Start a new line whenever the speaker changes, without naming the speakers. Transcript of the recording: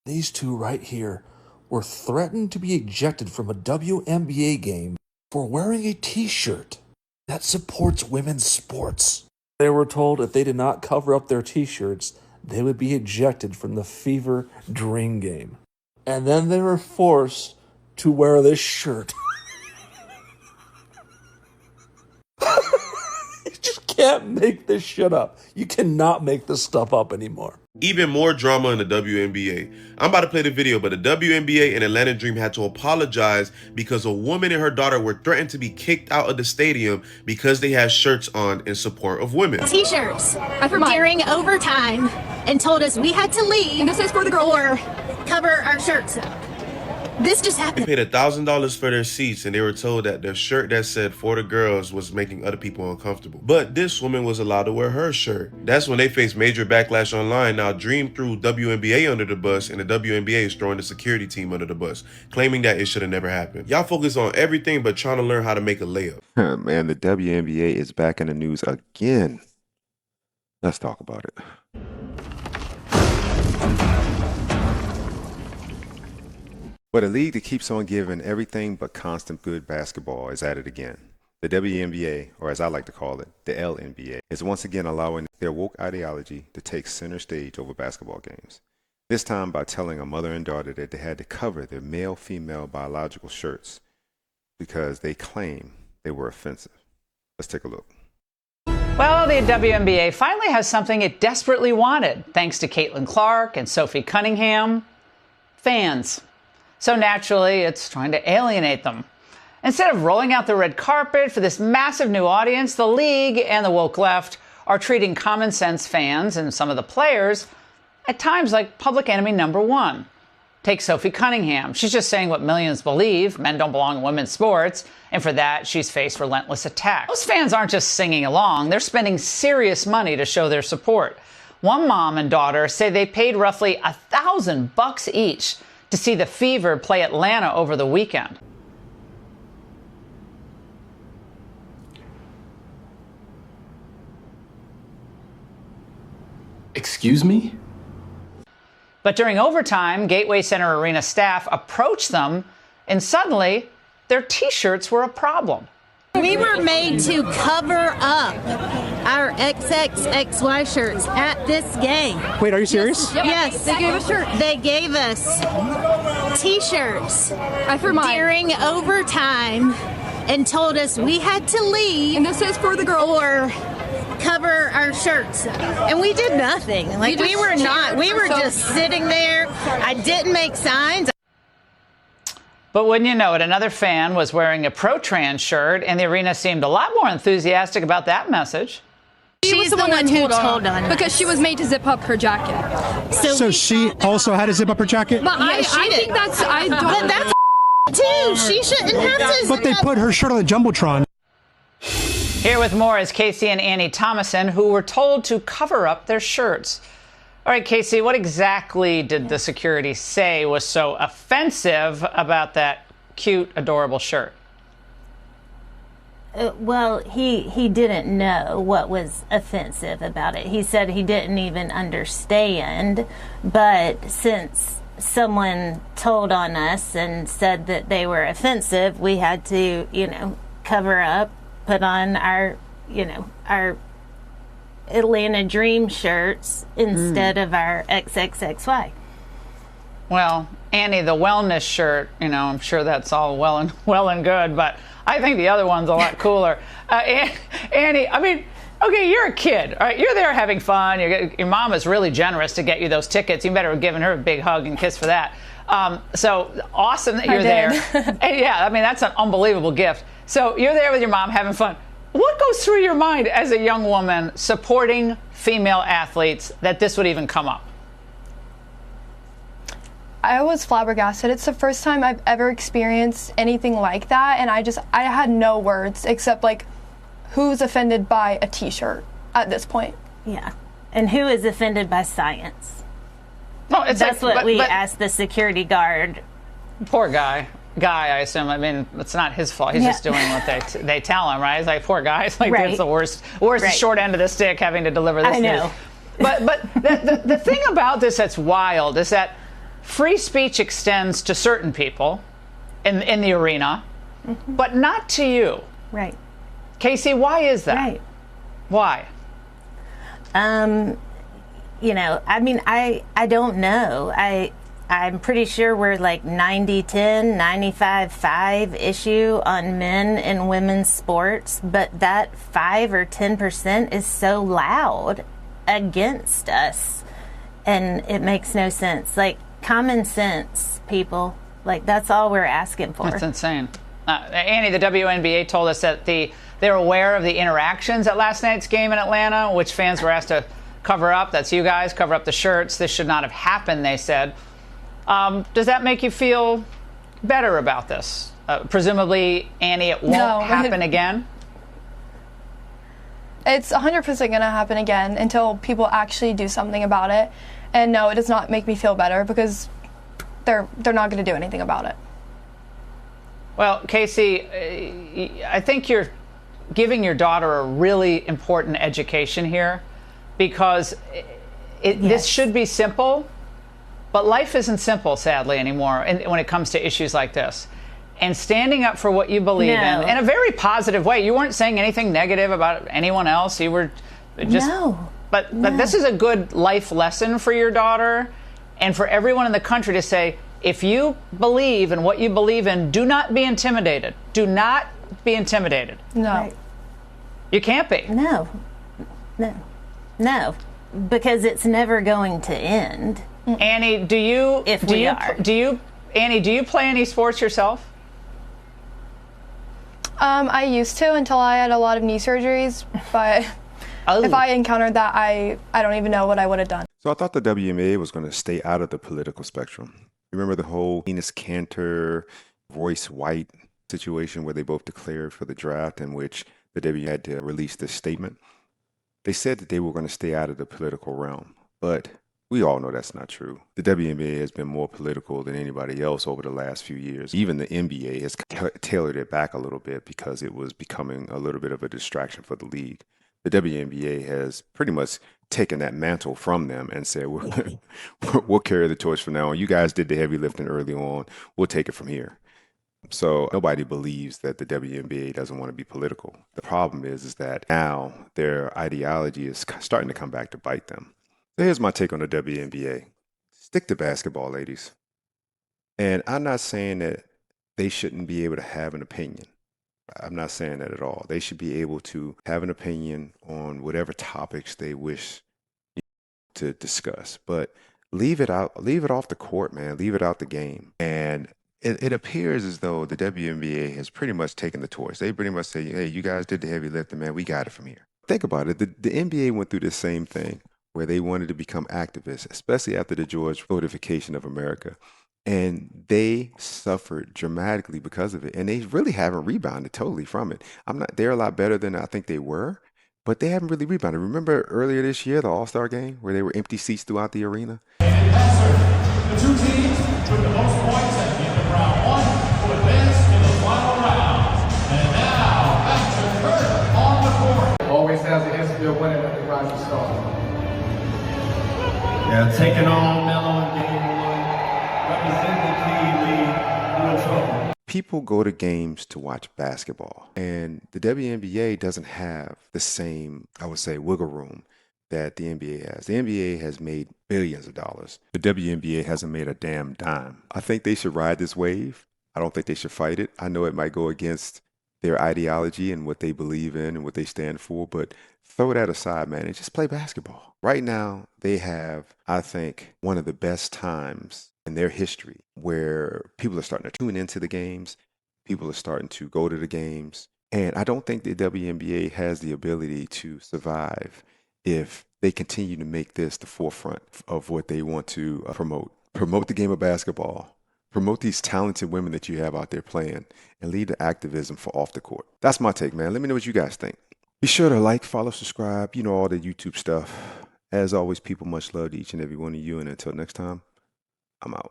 These two right here were threatened to be ejected from a WNBA game for wearing a t-shirt that supports women's sports. They were told if they did not cover up their t-shirts, they would be ejected from the Fever Dream game. And then they were forced to wear this shirt. You just can't make this shit up. You cannot make this stuff up anymore.
Even more drama in the WNBA. I'm about to play the video, but the WNBA and Atlanta Dream had to apologize because a woman and her daughter were threatened to be kicked out of the stadium because they had shirts on in support of women.
T-shirts during overtime and told us we had to leave. And this is for the girl. Or cover our shirts up. This just happened.
They paid $1,000 for their seats, and they were told that the shirt that said "for the girls" was making other people uncomfortable. But this woman was allowed to wear her shirt. That's when they faced major backlash online. Now Dream threw WNBA under the bus, and the WNBA is throwing the security team under the bus, claiming that it should have never happened. Y'all focus on everything but trying to learn how to make a layup.
Man, the WNBA is back in the news again. Let's talk about it. But a league that keeps on giving everything but constant good basketball is at it again. The WNBA, or as I like to call it, the LNBA, is once again allowing their woke ideology to take center stage over basketball games. This time by telling a mother and daughter that they had to cover their male-female biological shirts because they claim they were offensive. Let's take a look.
Well, the WNBA finally has something it desperately wanted, thanks to Caitlin Clark and Sophie Cunningham. Fans. So naturally, it's trying to alienate them. Instead of rolling out the red carpet for this massive new audience, the league and the woke left are treating common sense fans and some of the players at times like public enemy number one. Take Sophie Cunningham. She's just saying what millions believe, men don't belong in women's sports, and for that, she's faced relentless attacks. Most fans aren't just singing along, they're spending serious money to show their support. One mom and daughter say they paid roughly $1,000 each to see the Fever play Atlanta over the weekend.
Excuse me?
But during overtime, Gateway Center Arena staff approached them, and suddenly, their T-shirts were a problem.
We were made to cover up our XXXY shirts at this game.
Wait, are you serious?
Yes. They gave us shirts. They gave us T-shirts during overtime and told us we had to leave. And this is for the girl. Or cover our shirts. And we did nothing. Like, we were just sitting there. I didn't make signs.
But wouldn't you know it, another fan was wearing a pro-trans shirt, and the arena seemed a lot more enthusiastic about that message.
She was the one who told on us. Because she was made to zip up her jacket.
So she also had to zip up her jacket?
But I think that's... I don't
But that's too. She shouldn't have to.
But they put her shirt on the Jumbotron.
Here with more is Casey and Annie Thomason, who were told to cover up their shirts. All right, Casey, what exactly did the security say was so offensive about that cute, adorable shirt?
Well, he didn't know what was offensive about it. He said he didn't even understand, but since someone told on us and said that they were offensive, we had to, cover up, put on our Atlanta Dream shirts instead of our XXXY.
Well, Annie, the wellness shirt, I'm sure that's all well and good, but I think the other one's a lot cooler. Annie, I mean, okay, you're a kid, all right? You're there having fun. Your mom is really generous to get you those tickets. You better have given her a big hug and kiss for that. So awesome that you're there. And yeah, I mean, that's an unbelievable gift. So you're there with your mom having fun. What goes through your mind as a young woman supporting female athletes that this would even come up?
I was flabbergasted. It's the first time I've ever experienced anything like that, and I had no words except who's offended by a T-shirt at this point?
Yeah, and who is offended by science?
No,
that's what we asked the security guard.
Poor guy, I assume. I mean, it's not his fault. He's just doing what they tell him, right? It's like, poor guy. It's like, that's the worst short end of the stick having to deliver this
I know.
news. But the thing about this that's wild is that free speech extends to certain people in the arena, but not to you.
Right.
Casey, why is that?
Right.
Why?
You know, I mean, I don't know. I'm pretty sure we're like 90-10, 95-5 issue on men and women's sports, but that 5 or 10% is so loud against us, and it makes no sense. Like, common sense, people. Like, that's all we're asking for.
That's insane. Annie, the WNBA told us that they're aware of the interactions at last night's game in Atlanta, which fans were asked to cover up. That's you guys, cover up the shirts. This should not have happened, they said. Does that make you feel better about this? Presumably, Annie, it won't happen again?
It's 100% going to happen again until people actually do something about it. And no, it does not make me feel better because they're not going to do anything about it.
Well, Casey, I think you're giving your daughter a really important education here, because this should be simple, but life isn't simple, sadly, anymore when it comes to issues like this. And standing up for what you believe in a very positive way. You weren't saying anything negative about anyone else. You were just... But this is a good life lesson for your daughter and for everyone in the country to say, if you believe in what you believe in, do not be intimidated. Do not be intimidated.
No. Right.
You can't be.
No, because it's never going to end.
Annie, do you play any sports yourself?
I used to until I had a lot of knee surgeries, but if I encountered that, I don't even know what I would have done.
So I thought the WNBA was going to stay out of the political spectrum. Remember the whole Enos Kanter, Royce White situation where they both declared for the draft, in which the WNBA had to release this statement? They said that they were going to stay out of the political realm, but we all know that's not true. The WNBA has been more political than anybody else over the last few years. Even the NBA has tailored it back a little bit because it was becoming a little bit of a distraction for the league. The WNBA has pretty much taken that mantle from them and said, we'll carry the torch from now on. You guys did the heavy lifting early on. We'll take it from here. So nobody believes that the WNBA doesn't want to be political. The problem is that now their ideology is starting to come back to bite them. So here's my take on the WNBA. Stick to basketball, ladies. And I'm not saying that they shouldn't be able to have an opinion. I'm not saying that at all. They should be able to have an opinion on whatever topics they wish to discuss. But leave it out. Leave it off the court, man. Leave it out the game. And it appears as though the WNBA has pretty much taken the torch. They pretty much say, hey, you guys did the heavy lifting, man. We got it from here. Think about it. The NBA went through the same thing where they wanted to become activists, especially after the George Floydification of America. And they suffered dramatically because of it. And they really haven't rebounded totally from it. They're a lot better than I think they were, but they haven't really rebounded. Remember earlier this year, the All-Star game, where there were empty seats throughout the arena?
The two teams with the most points at the end of round one will advance to the final round. And now, back to Kurt on the court.
Always has a history of winning at the Rising Star.
Yeah, taking on Melo in game one, representing the league, real trouble.
People go to games to watch basketball, and the WNBA doesn't have the same, I would say, wiggle room that the NBA has. The NBA has made billions of dollars. The WNBA hasn't made a damn dime. I think they should ride this wave. I don't think they should fight it. I know it might go against their ideology and what they believe in and what they stand for, but throw that aside, man, and just play basketball. Right now, they have, I think, one of the best times in their history where people are starting to tune into the games. People are starting to go to the games. And I don't think the WNBA has the ability to survive if they continue to make this the forefront of what they want to promote. Promote the game of basketball. Promote these talented women that you have out there playing, and lead the activism for off the court. That's my take, man. Let me know what you guys think. Be sure to like, follow, subscribe, all the YouTube stuff. As always, people, much love to each and every one of you. And until next time, I'm out.